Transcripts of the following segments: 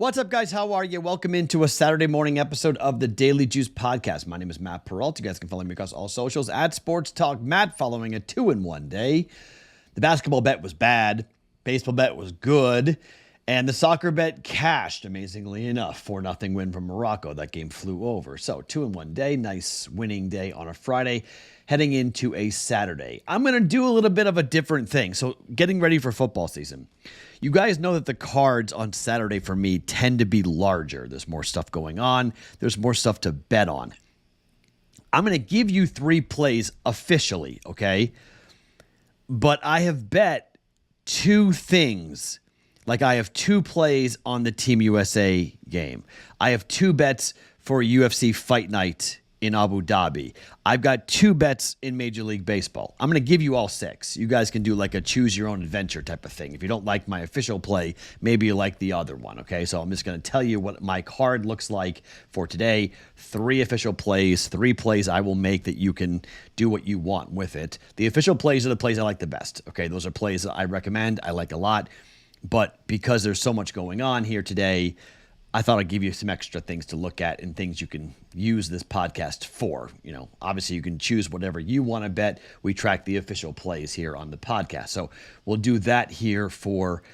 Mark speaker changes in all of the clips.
Speaker 1: What's up, guys? How are you? Welcome into a Saturday morning episode of the Daily Juice Podcast. My name is Matt Perrault. You guys can follow me across all socials at Sports Talk Matt, following a 2-in-1 day. The basketball bet was bad. Baseball bet was good. And the soccer bet cashed, amazingly enough, 4-0 win from Morocco. That game flew over. So 2-in-1 day, nice winning day on a Friday, heading into a Saturday. I'm going to do a little bit of a different thing. So getting ready for football season. You guys know that the cards on Saturday for me tend to be larger. There's more stuff going on. There's more stuff to bet on. I'm going to give you 3 plays officially, okay? But I have bet 2 things. Like I have 2 plays on the Team USA game. I have 2 bets for UFC Fight Night in Abu Dhabi. I've got 2 bets in Major League Baseball. I'm going to give you all 6. You guys can do like a choose your own adventure type of thing. If you don't like my official play, maybe you like the other one, okay? So I'm just going to tell you what my card looks like for today. 3 official plays, 3 plays I will make that you can do what you want with it. The official plays are the plays I like the best, okay? Those are plays that I recommend, I like a lot. But because there's so much going on here today, I thought I'd give you some extra things to look at and things you can use this podcast for. You know, obviously you can choose whatever you want to bet. We track the official plays here on the podcast. So we'll do that here for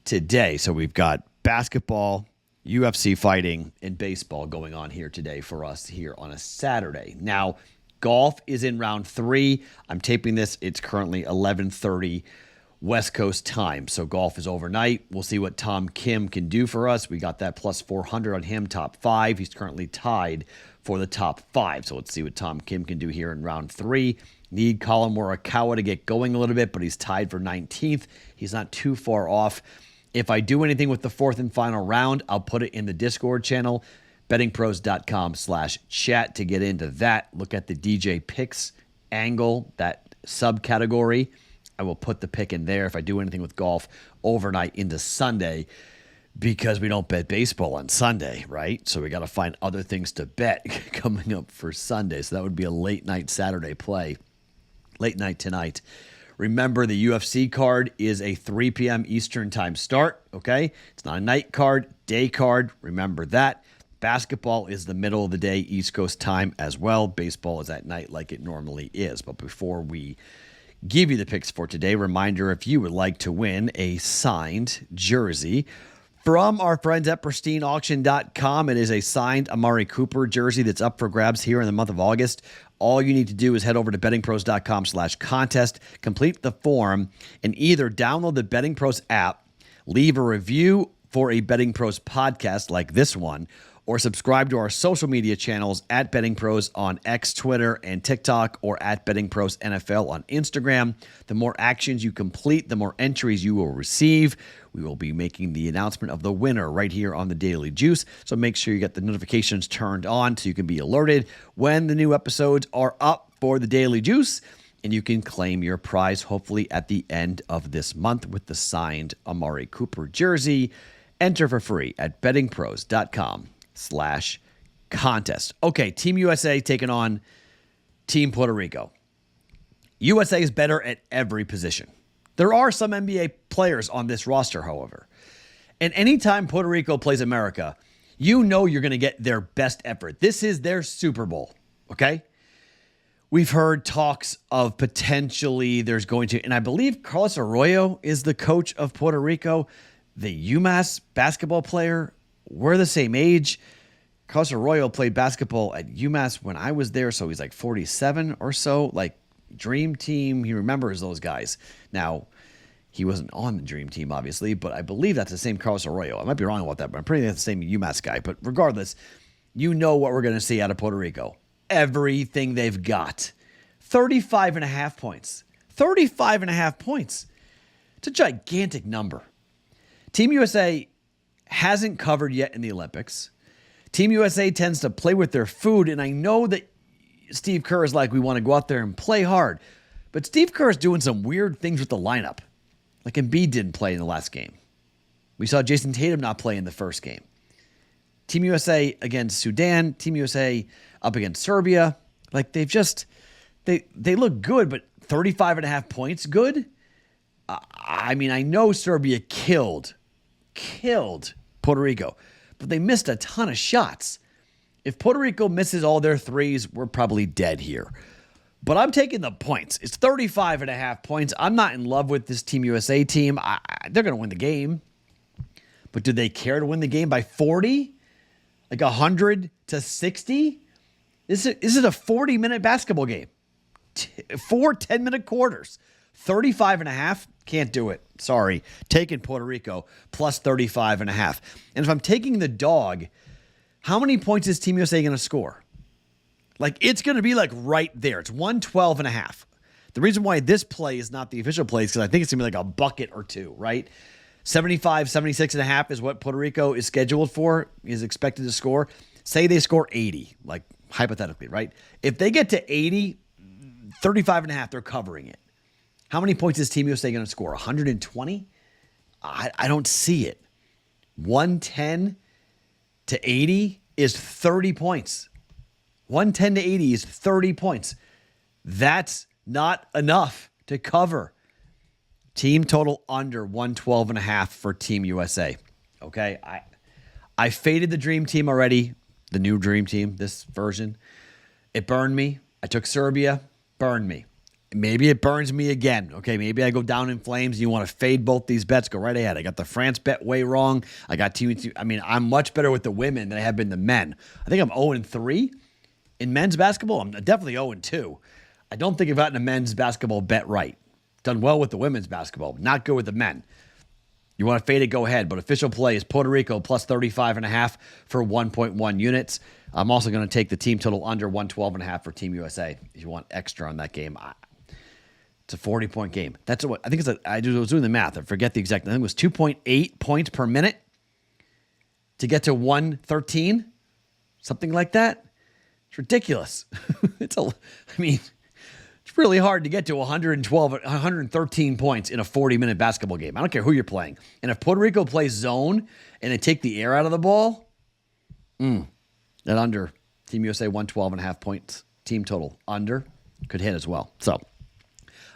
Speaker 1: today. So we've got basketball, UFC fighting, and baseball going on here today for us here on a Saturday. Now, golf is in round 3. I'm taping this. It's currently 11:30 West Coast time. So golf is overnight. We'll see what Tom Kim can do for us. We got that plus 400 on him, top 5. He's currently tied for the top 5. So let's see what Tom Kim can do here in round 3. Need Colin Morikawa to get going a little bit, but he's tied for 19th. He's not too far off. If I do anything with the 4th and final round, I'll put it in the Discord channel, bettingpros.com/chat to get into that. Look at the DJ picks angle, that subcategory. I will put the pick in there if I do anything with golf overnight into Sunday, because we don't bet baseball on Sunday, right? So we got to find other things to bet coming up for Sunday. So that would be a late night Saturday play, late night tonight. Remember, the UFC card is a 3 p.m. Eastern time start, okay? It's not a night card, day card. Remember that. Basketball is the middle of the day, East Coast time as well. Baseball is at night like it normally is. But before we give you the picks for today, reminder, if you would like to win a signed jersey from our friends at pristineauction.com, it is a signed Amari Cooper jersey that's up for grabs here in the month of August. All you need to do is head over to bettingpros.com/contest, complete the form, and either download the Betting Pros app, leave a review for a Betting Pros podcast like this one, or subscribe to our social media channels at Betting Pros on X, Twitter, and TikTok, or at Betting Pros NFL on Instagram. The more actions you complete, the more entries you will receive. We will be making the announcement of the winner right here on the Daily Juice, so make sure you get the notifications turned on so you can be alerted when the new episodes are up for the Daily Juice, and you can claim your prize hopefully at the end of this month with the signed Amari Cooper jersey. Enter for free at bettingpros.com/contest. Okay, Team USA taking on Team Puerto Rico. USA is better at every position. There are some NBA players on this roster, however. And anytime Puerto Rico plays America, you know you're going to get their best effort. This is their Super Bowl, okay? We've heard talks of potentially there's going to, and I believe Carlos Arroyo is the coach of Puerto Rico, the UMass basketball player. We're the same age. Carlos Arroyo played basketball at UMass when I was there, so he's like 47 or so. Like, Dream Team, he remembers those guys. Now, he wasn't on the Dream Team, obviously, but I believe that's the same Carlos Arroyo. I might be wrong about that, but I'm pretty sure that's the same UMass guy. But regardless, you know what we're going to see out of Puerto Rico. Everything they've got. 35.5 points. 35.5 points. It's a gigantic number. Team USA hasn't covered yet in the Olympics. Team USA tends to play with their food, and I know that Steve Kerr is like, we want to go out there and play hard. But Steve Kerr is doing some weird things with the lineup. Like Embiid didn't play in the last game. We saw Jason Tatum not play in the first game. Team USA against Sudan. Team USA up against Serbia. Like, they've just, they look good, but 35.5 points good? I mean, I know Serbia killed Puerto Rico. but they missed a ton of shots. If Puerto Rico misses all their threes, we're probably dead here. But I'm taking the points. It's 35.5 points. I'm not in love with this Team USA team. They're going to win the game. But do they care to win the game by 40? Like 100-60? Is it a 40-minute basketball game? 4 10-minute quarters. 35.5? Can't do it. Sorry. Taking Puerto Rico plus 35.5. And if I'm taking the dog, how many points is Team USA going to score? Like, it's going to be like right there. It's 112.5. The reason why this play is not the official play is because I think it's going to be like a bucket or two, right? 75, 76.5 is what Puerto Rico is scheduled for, is expected to score. Say they score 80, like hypothetically, right? If they get to 80, 35.5, they're covering it. How many points is Team USA going to score? 120? I don't see it. 110 to 80 is 30 points. 110 to 80 is 30 points. That's not enough to cover. Team total under 112.5 for Team USA. Okay, I faded the Dream Team already, the new Dream Team, this version. It burned me. I took Serbia, burned me. Maybe it burns me again. Okay, maybe I go down in flames. You want to fade both these bets, go right ahead. I got the France bet way wrong. I got Team. I mean, I'm much better with the women than I have been the men. I think I'm 0-3 in men's basketball. I'm definitely 0-2. I don't think I've gotten a men's basketball bet right. Done well with the women's basketball, not good with the men. You want to fade it, go ahead. But official play is Puerto Rico plus 35.5 for 1.1 units. I'm also going to take the team total under 112.5 for Team USA if you want extra on that game. It's a 40-point game. That's what I think. I was doing the math. I forget the exact. I think it was 2.8 points per minute to get to 113, something like that. It's ridiculous. It's really hard to get to 113 points in a 40-minute basketball game. I don't care who you're playing. And if Puerto Rico plays zone and they take the air out of the ball, that under Team USA 112.5 points team total under could hit as well. So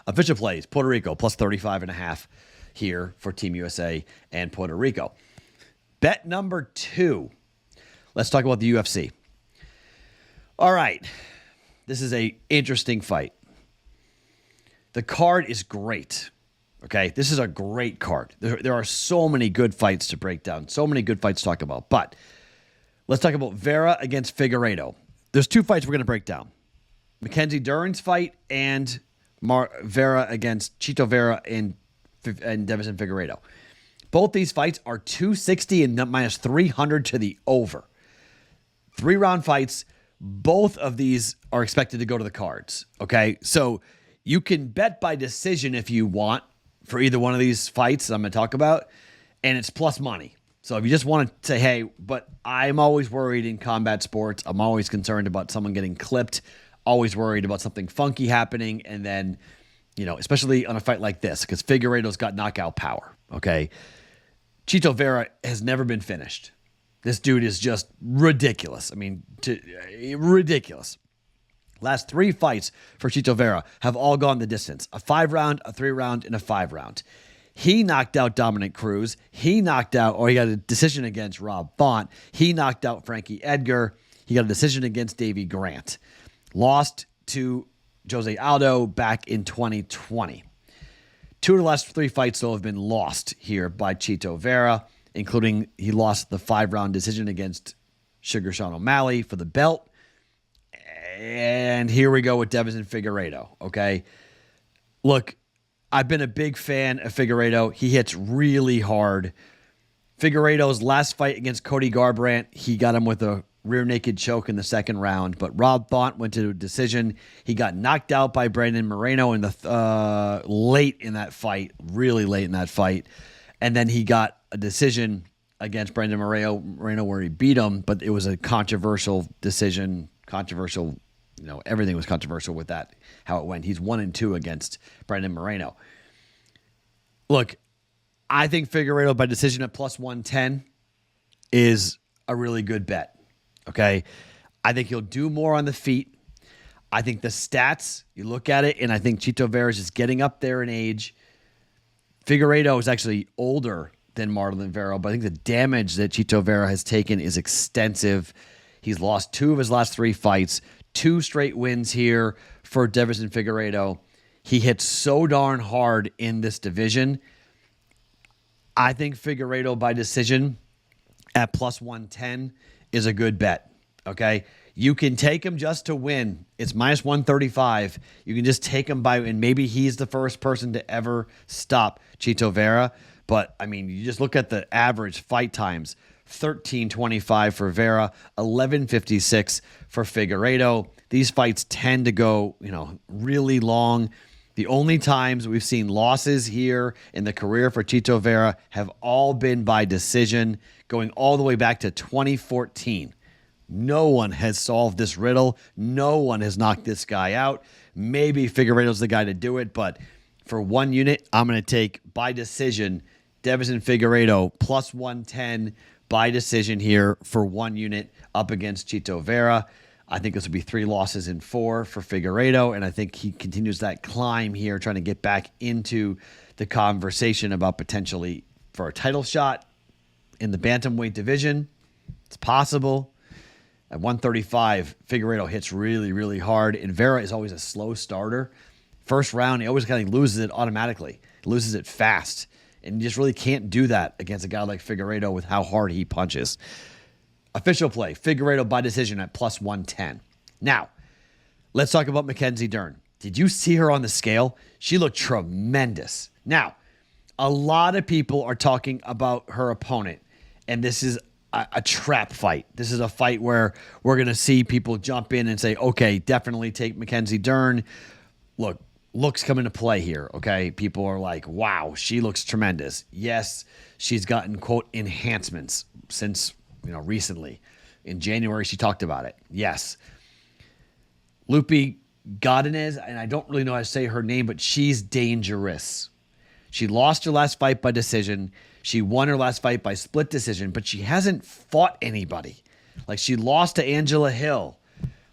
Speaker 1: official plays, Puerto Rico plus 35.5 here for Team USA and Puerto Rico. Bet number 2. Let's talk about the UFC. All right. This is an interesting fight. The card is great. Okay. This is a great card. There are so many good fights to break down, so many good fights to talk about. But let's talk about Vera against Figueiredo. There's 2 fights we're going to break down. Mackenzie Dern's fight and Vera against Chito Vera and Deiveson Figueiredo. Both these fights are 260 and minus 300 to the over. 3-round fights. Both of these are expected to go to the cards. Okay. So you can bet by decision if you want for either one of these fights I'm going to talk about, and it's plus money. So if you just want to say, hey, but I'm always worried in combat sports. I'm always concerned about someone getting clipped, always worried about something funky happening. And then, especially on a fight like this, because Figueiredo's got knockout power. Okay. Chito Vera has never been finished. This dude is just ridiculous. I mean, ridiculous. Last 3 fights for Chito Vera have all gone the distance. A 5-round, a 3-round, and a 5-round. He knocked out Dominic Cruz. He got a decision against Rob Font. He knocked out Frankie Edgar. He got a decision against Davey Grant. Lost to Jose Aldo back in 2020. 2 of the last 3 fights, though, have been lost here by Chito Vera, including he lost the 5-round decision against Sugar Sean O'Malley for the belt. And here we go with Deiveson Figueiredo, okay? Look, I've been a big fan of Figueiredo. He hits really hard. Figueiredo's last fight against Cody Garbrandt, he got him with a rear naked choke in the 2nd round, but Rob Font went to a decision. He got knocked out by Brandon Moreno in the late in that fight, really late in that fight. And then he got a decision against Brandon Moreno where he beat him, but it was a controversial decision. Everything was controversial with that, how it went. He's 1-2 against Brandon Moreno. Look, I think Figueiredo by decision at plus 110 is a really good bet. Okay. I think he'll do more on the feet. I think the stats, you look at it, and I think Chito Vera is just getting up there in age. Figueiredo is actually older than Marlon Vera, but I think the damage that Chito Vera has taken is extensive. He's lost 2 of his last 3 fights, 2 straight wins here for Deiveson Figueiredo. He hits so darn hard in this division. I think Figueiredo by decision at plus 110 is a good bet, okay? You can take him just to win. It's minus 135. You can just take him by, and maybe he's the first person to ever stop Chito Vera. But, I mean, you just look at the average fight times. 13:25 for Vera, 11:56 for Figueiredo. These fights tend to go, really long. The only times we've seen losses here in the career for Chito Vera have all been by decision, going all the way back to 2014. No one has solved this riddle. No one has knocked this guy out. Maybe Figueiredo's the guy to do it, but for 1 unit, I'm going to take by decision Deiveson Figueiredo plus 110 by decision here for 1 unit up against Chito Vera. I think this will be 3 losses in 4 for Figueiredo, and I think he continues that climb here, trying to get back into the conversation about potentially for a title shot in the bantamweight division. It's possible. At 135, Figueiredo hits really, really hard, and Vera is always a slow starter. First round, he always kind of loses it automatically. He loses it fast, and you just really can't do that against a guy like Figueiredo with how hard he punches. Official play, Figueiredo by decision at plus 110. Now, let's talk about Mackenzie Dern. Did you see her on the scale? She looked tremendous. Now, a lot of people are talking about her opponent, and this is a trap fight. This is a fight where we're going to see people jump in and say, okay, definitely take Mackenzie Dern. Look, looks come into play here, okay? People are like, wow, she looks tremendous. Yes, she's gotten, quote, enhancements since, recently. In January, she talked about it. Yes. Lupi Godinez, and I don't really know how to say her name, but she's dangerous. She lost her last fight by decision. She won her last fight by split decision, but she hasn't fought anybody. Like, she lost to Angela Hill.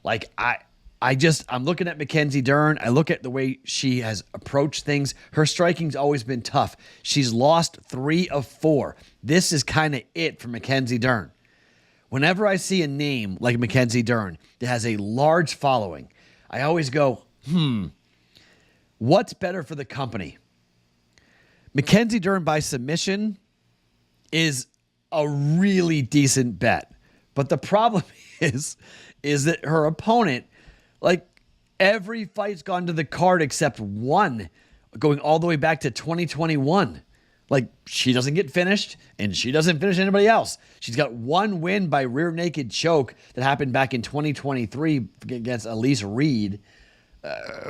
Speaker 1: Like, I'm looking at Mackenzie Dern. I look at the way she has approached things. Her striking's always been tough. She's lost 3 of 4. This is kind of it for Mackenzie Dern. Whenever I see a name like Mackenzie Dern that has a large following, I always go, what's better for the company? Mackenzie Dern by submission is a really decent bet. But the problem is that her opponent, like, every fight's gone to the card except one, going all the way back to 2021. Like, she doesn't get finished, and she doesn't finish anybody else. She's got 1 win by rear naked choke that happened back in 2023 against Elise Reed.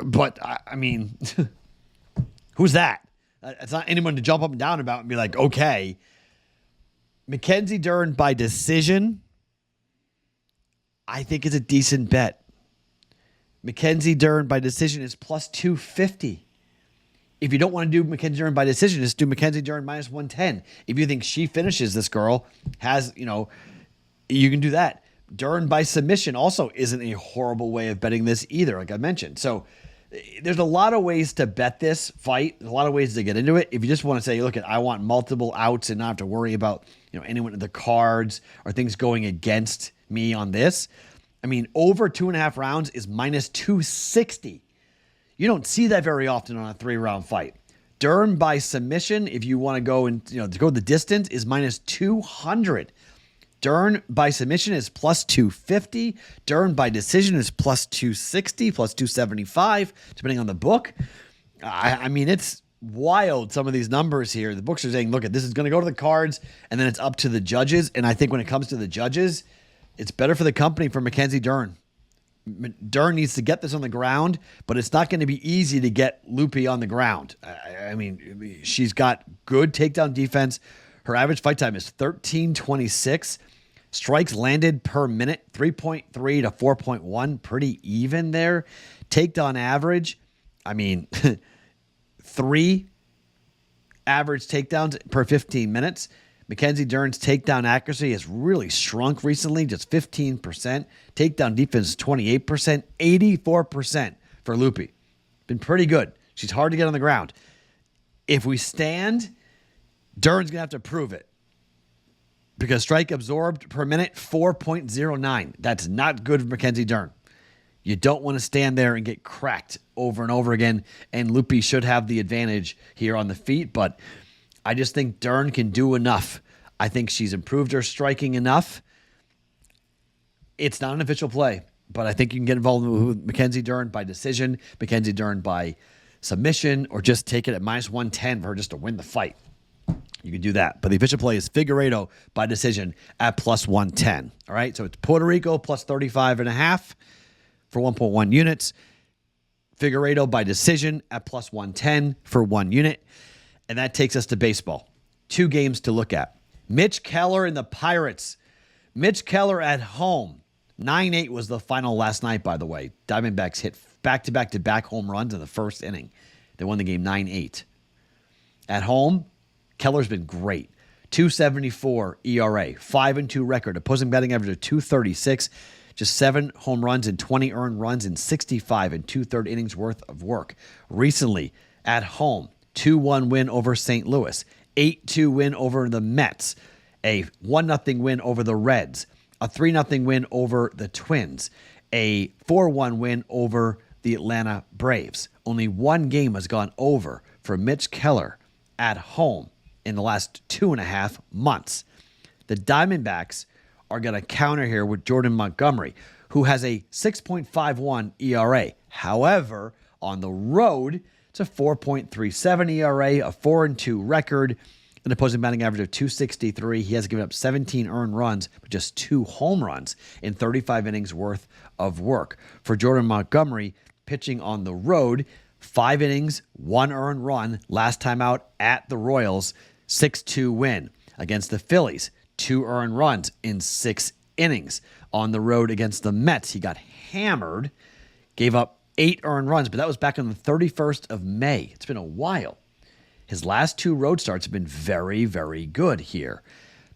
Speaker 1: But, I mean, who's that? It's not anyone to jump up and down about and be like, okay. Mackenzie Dern by decision, I think is a decent bet. Mackenzie Dern by decision is plus 250. If you don't want to do Mackenzie Dern by decision, just do Mackenzie Dern minus 110. If you think she finishes this girl, you can do that. Dern by submission also isn't a horrible way of betting this either, like I mentioned. So there's a lot of ways to bet this fight. There's a lot of ways to get into it. If you just want to say, look, I want multiple outs and not have to worry about anyone in the cards or things going against me on this. I mean, over 2.5 rounds is minus 260. You don't see that very often on a 3-round fight. Dern by submission, if you want to go and to go the distance, is minus 200. Dern by submission is plus 250. Dern by decision is plus 260, plus 275, depending on the book. I mean, it's wild, some of these numbers here. The books are saying, look, this is going to go to the cards, and then it's up to the judges. And I think when it comes to the judges, it's better for the company for Mackenzie Dern. Dern needs to get this on the ground, but it's not going to be easy to get Lupi on the ground. I mean, she's got good takedown defense. Her average fight time is 13:26. Strikes landed per minute, 3.3 to 4.1. Pretty even there. Takedown average, I mean, 3 average takedowns per 15 minutes. Mackenzie Dern's takedown accuracy has really shrunk recently, just 15%. Takedown defense, 28%, 84% for Lupi. Been pretty good. She's hard to get on the ground. If we stand, Dern's going to have to prove it. Because strike absorbed per minute, 4.09. That's not good for Mackenzie Dern. You don't want to stand there and get cracked over and over again. And Loopy should have the advantage here on the feet. But I just think Dern can do enough. I think she's improved her striking enough. It's not an official play, but I think you can get involved with Mackenzie Dern by decision, Mackenzie Dern by submission, or just take it at minus 110 for her just to win the fight. You can do that. But the official play is Figueiredo by decision at plus 110. All right, so it's Puerto Rico plus 35.5 for 1.1 units. Figueiredo by decision at plus 110 for 1 unit. And that takes us to baseball. 2 games to look at. Mitch Keller and the Pirates. Mitch Keller at home. 9-8 was the final last night, by the way. Diamondbacks hit back-to-back home runs in the first inning. They won the game 9-8. At home, Keller's been great. 2.74 ERA, 5-2 record, opposing batting average of 236, just 7 home runs and 20 earned runs in 65 and 2/3 innings worth of work. Recently, at home, 2-1 win over St. Louis, 8-2 win over the Mets, a 1-0 win over the Reds, a 3-0 win over the Twins, a 4-1 win over the Atlanta Braves. Only 1 game has gone over for Mitch Keller at home in the last 2.5 months. The Diamondbacks are going to counter here with Jordan Montgomery, who has a 6.51 ERA. However, on the road, it's a 4.37 ERA, a 4-2 record, an opposing batting average of 263. He has given up 17 earned runs, but just 2 home runs in 35 innings worth of work. For Jordan Montgomery, pitching on the road, 5 innings, 1 earned run, last time out at the Royals, 6-2 win. Against the Phillies, 2 earned runs in 6 innings. On the road against the Mets, he got hammered, gave up 8 earned runs, but that was back on the 31st of May. It's been a while. His last 2 road starts have been very, very good here.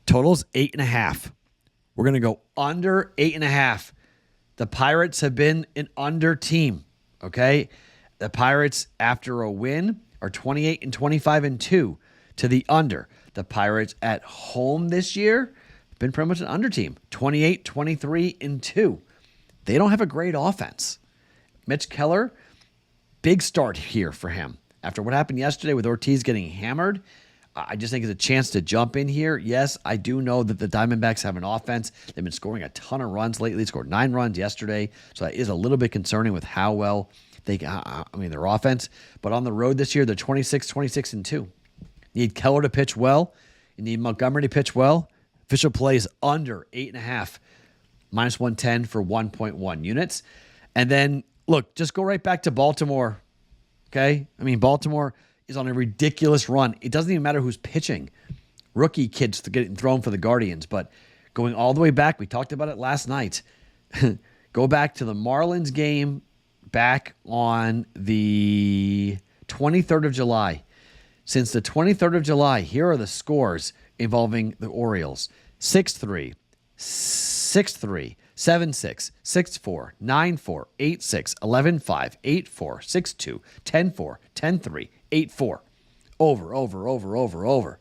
Speaker 1: Total's 8.5. We're going to go under 8.5. The Pirates have been an under team, okay? The Pirates, after a win, are 28 and 25 and 2 to the under. The Pirates at home this year have been pretty much an under team, 28, 23 and 2. They don't have a great offense. Mitch Keller, big start here for him. After what happened yesterday with Ortiz getting hammered, I just think it's a chance to jump in here. Yes, I do know that the Diamondbacks have an offense. They've been scoring a ton of runs lately. They scored 9 runs yesterday, so that is a little bit concerning with how well their offense. But on the road this year, they're 26, 26 and 2. You need Keller to pitch well. You need Montgomery to pitch well. Official play is under 8.5, minus 110 for 1.1 units. And then, look, just go right back to Baltimore. Okay? I mean, Baltimore is on a ridiculous run. It doesn't even matter who's pitching. Rookie kids getting thrown for the Guardians. But going all the way back, we talked about it last night. Go back to the Marlins game back on the 23rd of July. Since the 23rd of July, here are the scores involving the Orioles. 6-3, 6-3, 7-6, 6-4, 9-4, 8-6, 11-5, 8-4, 6-2, 10-4, 10-3, 8-4. Over.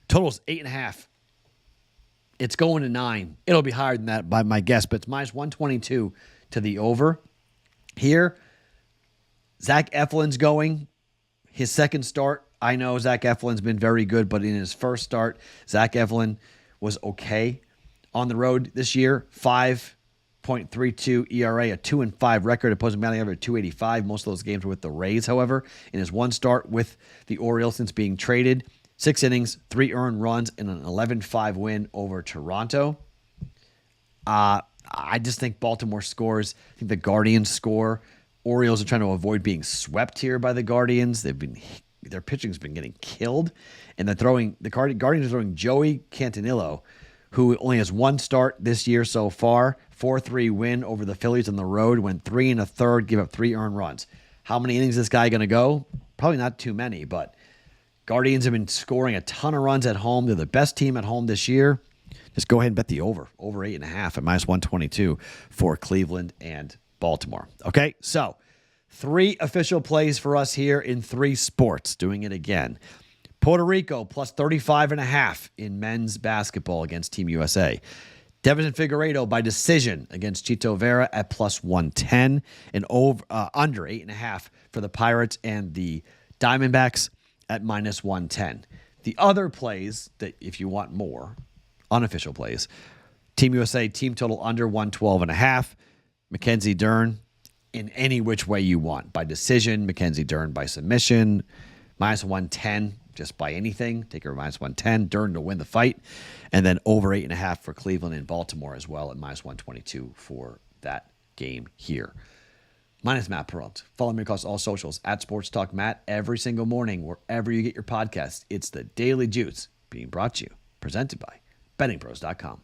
Speaker 1: Total's 8.5. It's going to 9. It'll be higher than that by my guess, but it's minus 122 to the over. Here, Zach Eflin's going. His second start, I know Zach Eflin's been very good, but in his first start, Zach Eflin was okay. On the road this year, 5.32 ERA, a 2-5 record, opposing batting average 285. Most of those games were with the Rays, however. In his one start with the Orioles since being traded, 6 innings, 3 earned runs, and an 11-5 win over Toronto. I just think Baltimore scores. I think the Guardians score. Orioles are trying to avoid being swept here by the Guardians. Their pitching's been getting killed, and the Guardians are throwing Joey Cantanillo, who only has 1 start this year so far. 4-3 win over the Phillies on the road. Went 3 1/3, gave up 3 earned runs. How many innings is this guy going to go? Probably not too many, but Guardians have been scoring a ton of runs at home. They're the best team at home this year. Just go ahead and bet the over 8.5 at minus 122 for Cleveland and Baltimore. Okay, so 3 official plays for us here in 3 sports. Doing it again. Puerto Rico plus 35.5 in men's basketball against Team USA. Devin Figueiredo by decision against Chito Vera at plus 110 and under 8.5 for the Pirates and the Diamondbacks at minus 110. The other plays that if you want more, unofficial plays, Team USA team total under 112.5. Mackenzie Dern in any which way you want. By decision, Mackenzie Dern by submission, minus 110 just by anything. Take her minus 110. Dern to win the fight. And then over 8.5 for Cleveland and Baltimore as well at minus 122 for that game here. My name is Matt Perrault. Follow me across all socials at Sports Talk Matt every single morning, wherever you get your podcasts. It's the Daily Juice being brought to you, presented by BettingPros.com.